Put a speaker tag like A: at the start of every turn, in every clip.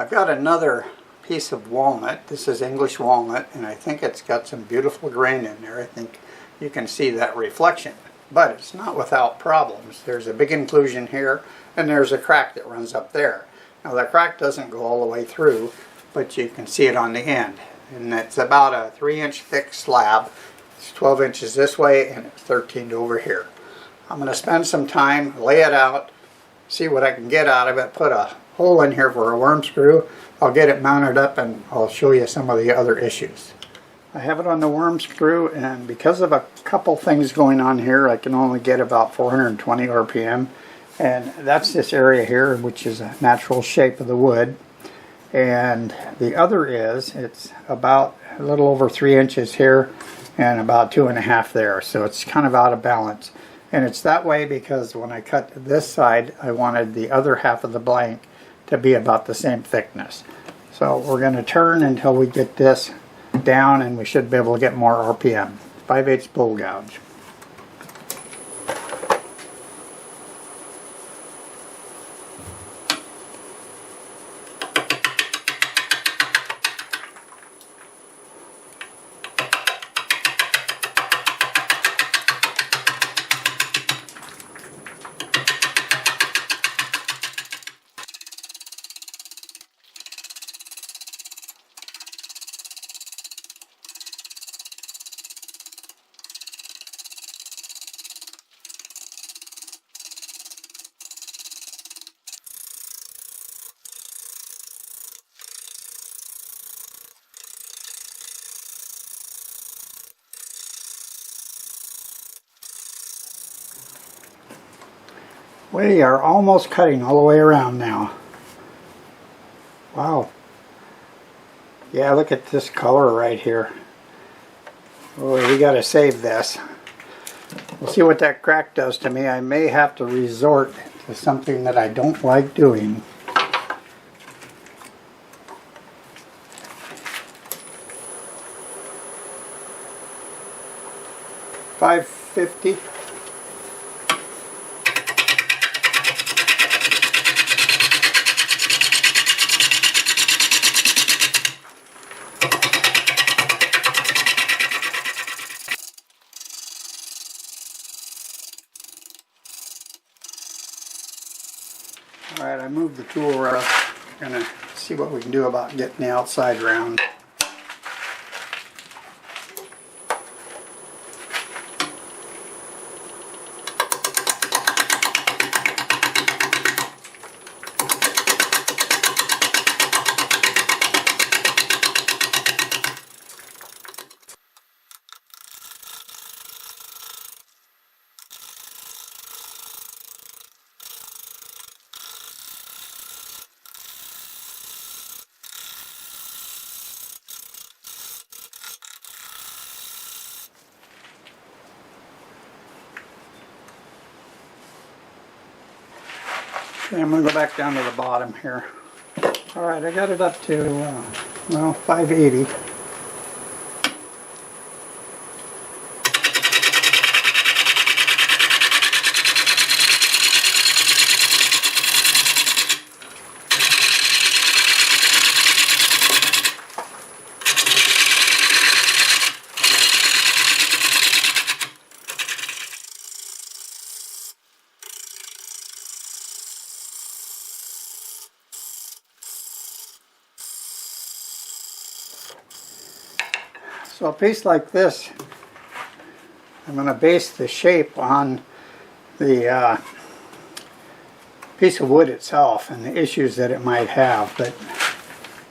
A: I've got another piece of walnut. This is English walnut, and I think it's got some beautiful grain in there. I think you can see that reflection, but it's not without problems. There's a big inclusion here, and there's a crack that runs up there. Now the crack doesn't go all the way through, but you can see it on the end, and it's about a 3-inch thick slab. It's 12 inches this way, and it's 13 over here. I'm going to spend some time, lay it out, see what I can get out of it, put a hole in here for a worm screw. I'll get it mounted up and I'll show you some of the other issues. I have it on the worm screw, and because of a couple things going on here, I can only get about 420 RPM, and that's this area here, which is a natural shape of the wood. And the other is, it's about a little over 3 inches here and about 2.5 there, so it's kind of out of balance. And it's that way because when I cut this side, I wanted the other half of the blank to be about the same thickness. So we're going to turn until we get this down, and we should be able to get more RPM. 5/8 bowl gouge. We are almost cutting all the way around now. Wow. Yeah, look at this color right here. Oh, we got to save this. We'll see what that crack does to me. I may have to resort to something that I don't like doing. $5.50. Alright, I moved the tool around. I'm going to see what we can do about getting the outside round. Okay, I'm going to go back down to the bottom here. Alright, I got it up to, well, 580. So a piece like this, I'm going to base the shape on the piece of wood itself and the issues that it might have. But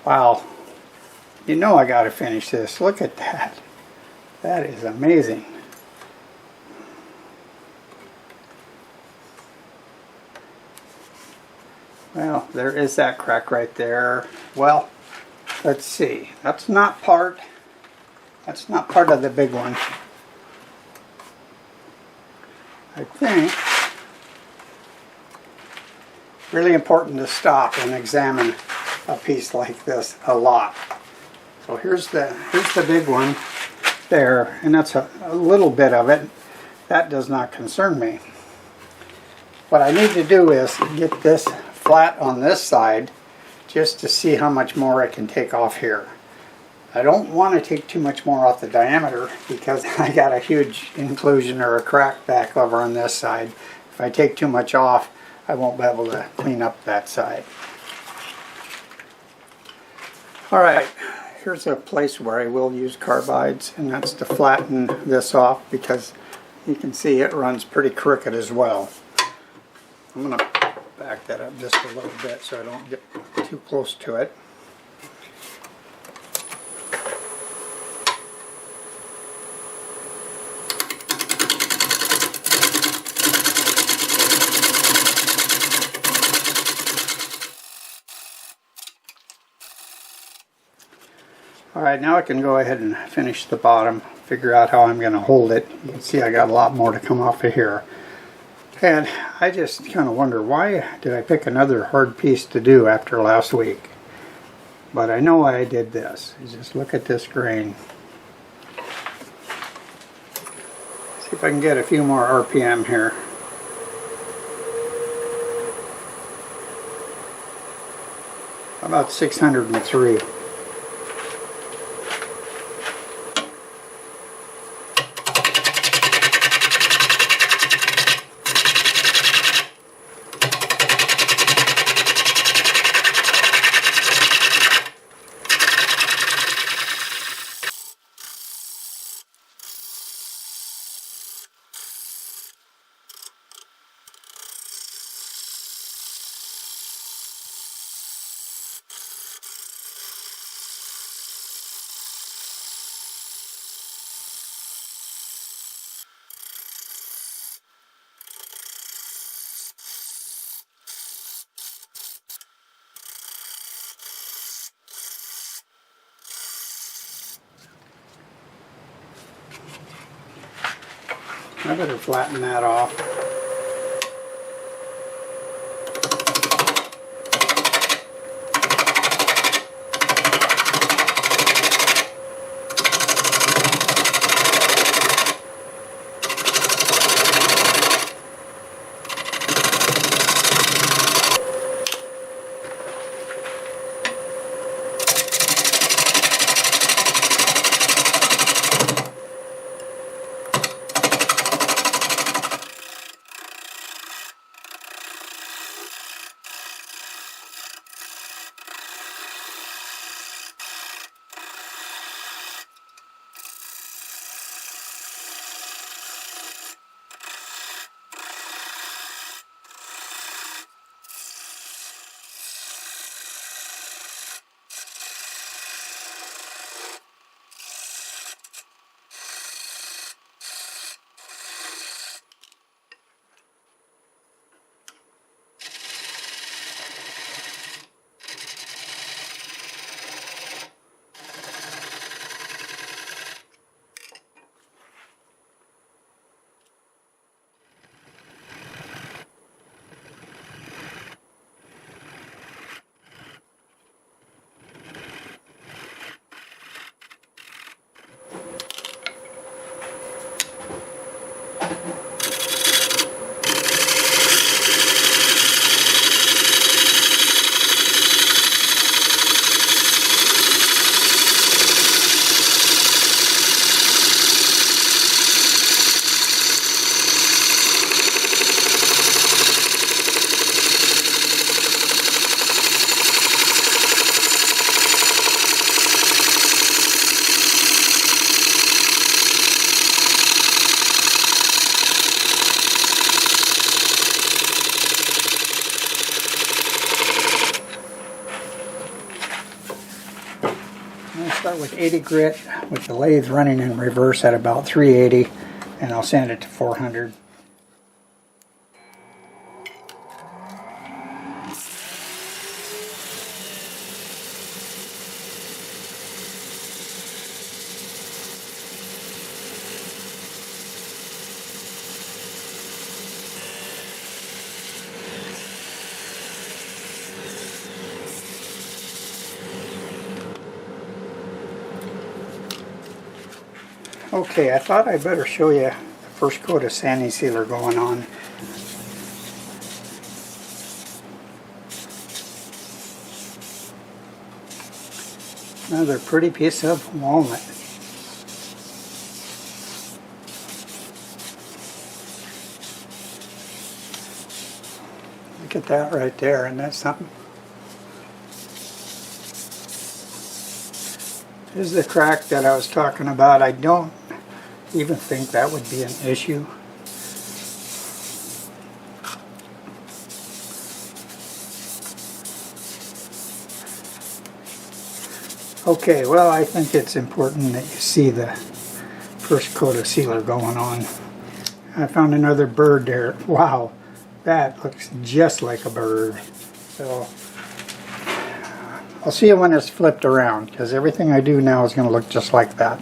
A: wow, you know I got to finish this. Look at that. That is amazing. Well, there is that crack right there. Well, let's see. That's not part of the big one. I think really important to stop and examine a piece like this a lot. So here's the big one there, and that's a little bit of it. That does not concern me. What I need to do is get this flat on this side just to see how much more I can take off here. I don't want to take too much more off the diameter because I got a huge inclusion or a crack back over on this side. If I take too much off, I won't be able to clean up that side. Alright, here's a place where I will use carbides, and that's to flatten this off because you can see it runs pretty crooked as well. I'm going to back that up just a little bit so I don't get too close to it. Alright, now I can go ahead and finish the bottom, figure out how I'm going to hold it. You can see I got a lot more to come off of here. And I just kind of wonder, why did I pick another hard piece to do after last week? But I know why I did this. Just look at this grain. See if I can get a few more RPM here. About 603. I better flatten that off. Start with 80 grit with the lathe running in reverse at about 380, and I'll sand it to 400. Okay, I thought I'd better show you the first coat of sanding sealer going on. Another pretty piece of walnut. Look at that right there, isn't that something? This is the crack that I was talking about. I don't even think that would be an issue. Okay, well, I think it's important that you see the first coat of sealer going on. I found another bird there. Wow, that looks just like a bird. So I'll see you when it's flipped around, because everything I do now is going to look just like that.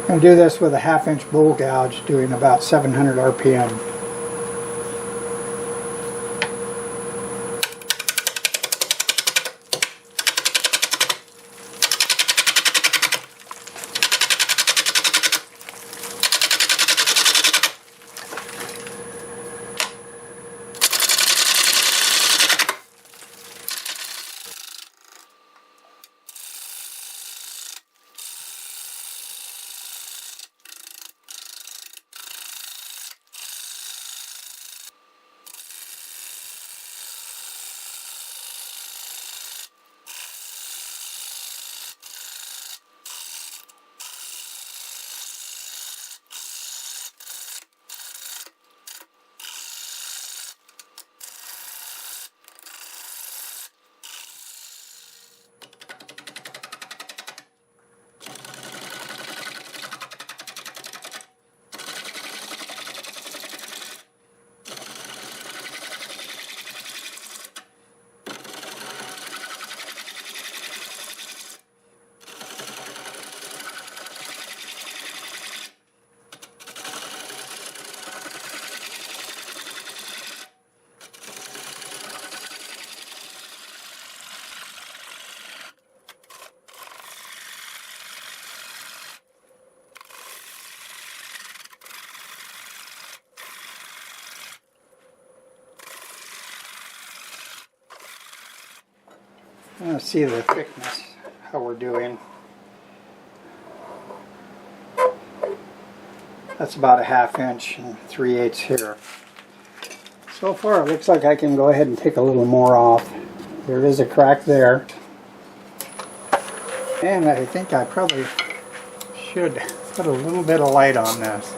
A: I'm going to do this with a 1/2-inch bowl gouge, doing about 700 RPM. Let's see the thickness, how we're doing. That's about a 1/2 inch and 3/8 here. So far it looks like I can go ahead and take a little more off. There is a crack there. And I think I probably should put a little bit of light on this.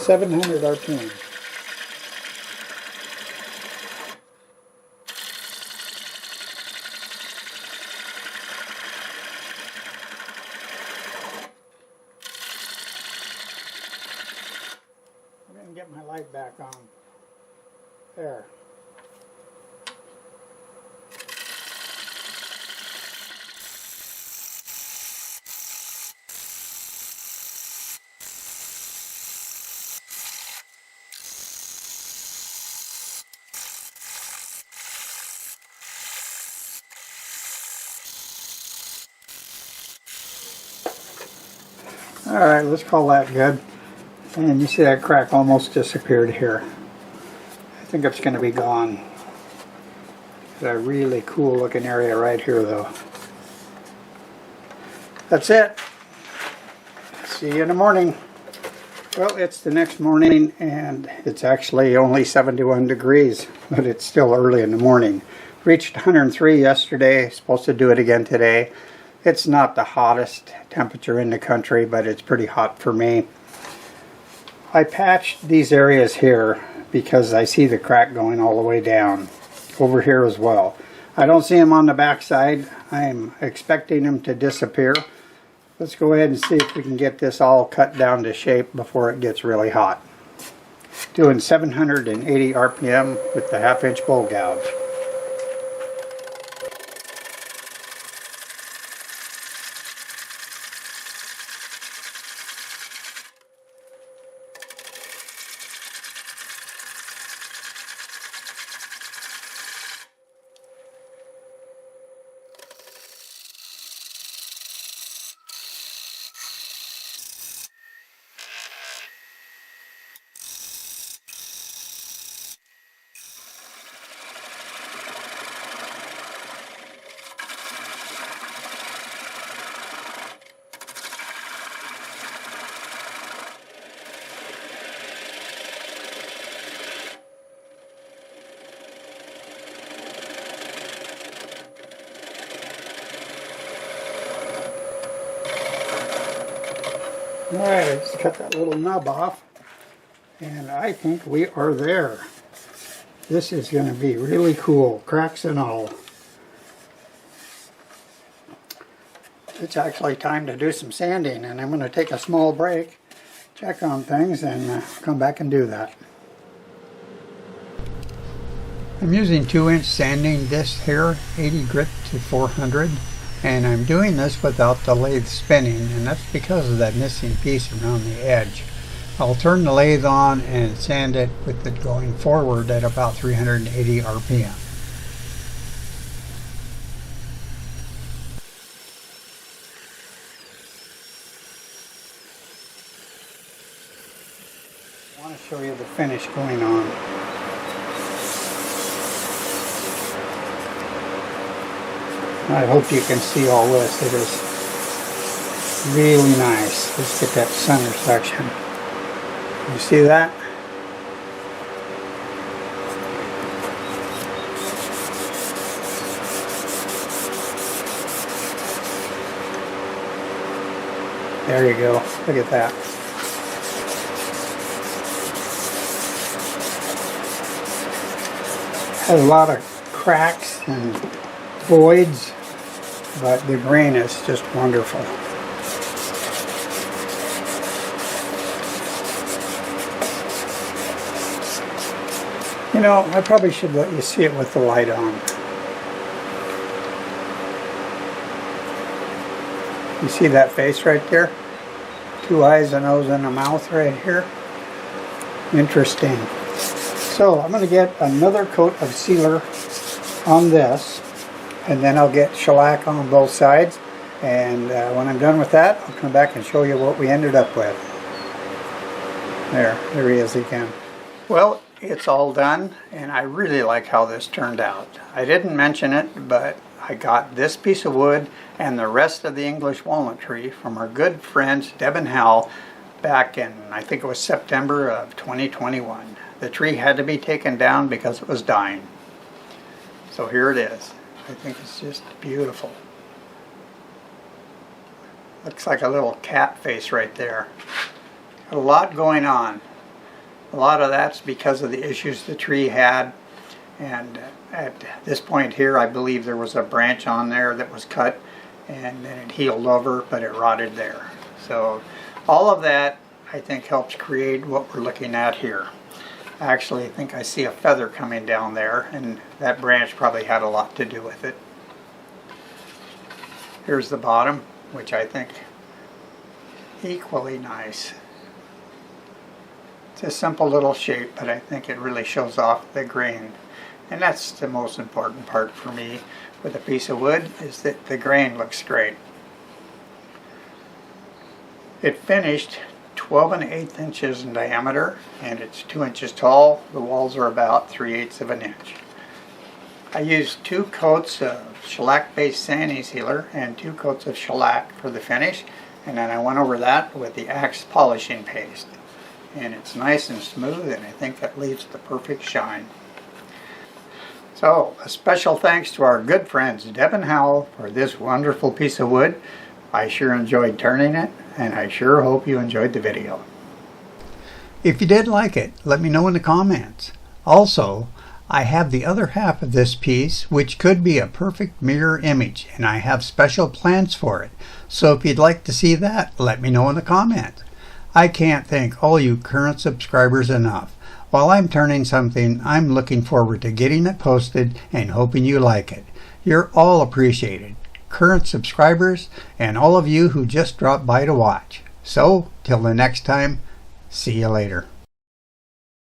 A: $700 RPM. I'm going to get my light back on. There. Alright, let's call that good. And you see that crack almost disappeared here. I think it's going to be gone. It's a really cool looking area right here though. That's it. See you in the morning. Well, it's the next morning and it's actually only 71 degrees, but it's still early in the morning. Reached 103 yesterday, supposed to do it again today. It's not the hottest temperature in the country, but it's pretty hot for me. I patched these areas here because I see the crack going all the way down. Over here as well. I don't see them on the back side. I'm expecting them to disappear. Let's go ahead and see if we can get this all cut down to shape before it gets really hot. Doing 780 RPM with the 1/2 inch bowl gouge. Alright, I just cut that little nub off, and I think we are there. This is going to be really cool, cracks and all. It's actually time to do some sanding, and I'm going to take a small break, check on things, and come back and do that. I'm using 2-inch sanding disc here, 80 grit to 400, and I'm doing this without the lathe spinning, and that's because of that missing piece around the edge. I'll turn the lathe on and sand it with it going forward at about 380 RPM. I want to show you the finish going on. I hope you can see all this. It is really nice. Let's get that center section. You see that? There you go. Look at that. Has a lot of cracks and voids, but the grain is just wonderful. You know, I probably should let you see it with the light on. You see that face right there? 2 eyes, a nose, and a mouth right here. Interesting. So I'm going to get another coat of sealer on this, and then I'll get shellac on both sides, and when I'm done with that, I'll come back and show you what we ended up with. There he is again. Well, it's all done, and I really like how this turned out. I didn't mention it, but I got this piece of wood and the rest of the English walnut tree from our good friends Deb and Hal back in, I think it was September of 2021. The tree had to be taken down because it was dying. So here it is. I think it's just beautiful. Looks like a little cat face right there. Got a lot going on. A lot of that's because of the issues the tree had, and at this point here I believe there was a branch on there that was cut and then it healed over, but it rotted there. So all of that I think helps create what we're looking at here. Actually, I think I see a feather coming down there, and that branch probably had a lot to do with it. Here's the bottom, which I think equally nice. It's a simple little shape, but I think it really shows off the grain. And that's the most important part for me with a piece of wood, is that the grain looks great. It finished 12 1/8 inches in diameter, and it's 2 inches tall. The walls are about 3/8 of an inch. I used 2 coats of shellac-based sanding sealer and 2 coats of shellac for the finish, and then I went over that with the Axe polishing paste. And it's nice and smooth, and I think that leaves the perfect shine. So, a special thanks to our good friends Deb and Hal for this wonderful piece of wood. I sure enjoyed turning it, and I sure hope you enjoyed the video. If you did like it, let me know in the comments. Also, I have the other half of this piece, which could be a perfect mirror image, and I have special plans for it. So if you'd like to see that, let me know in the comments. I can't thank all you current subscribers enough. While I'm turning something, I'm looking forward to getting it posted and hoping you like it. You're all appreciated, current subscribers, and all of you who just dropped by to watch. So, till the next time, see you later.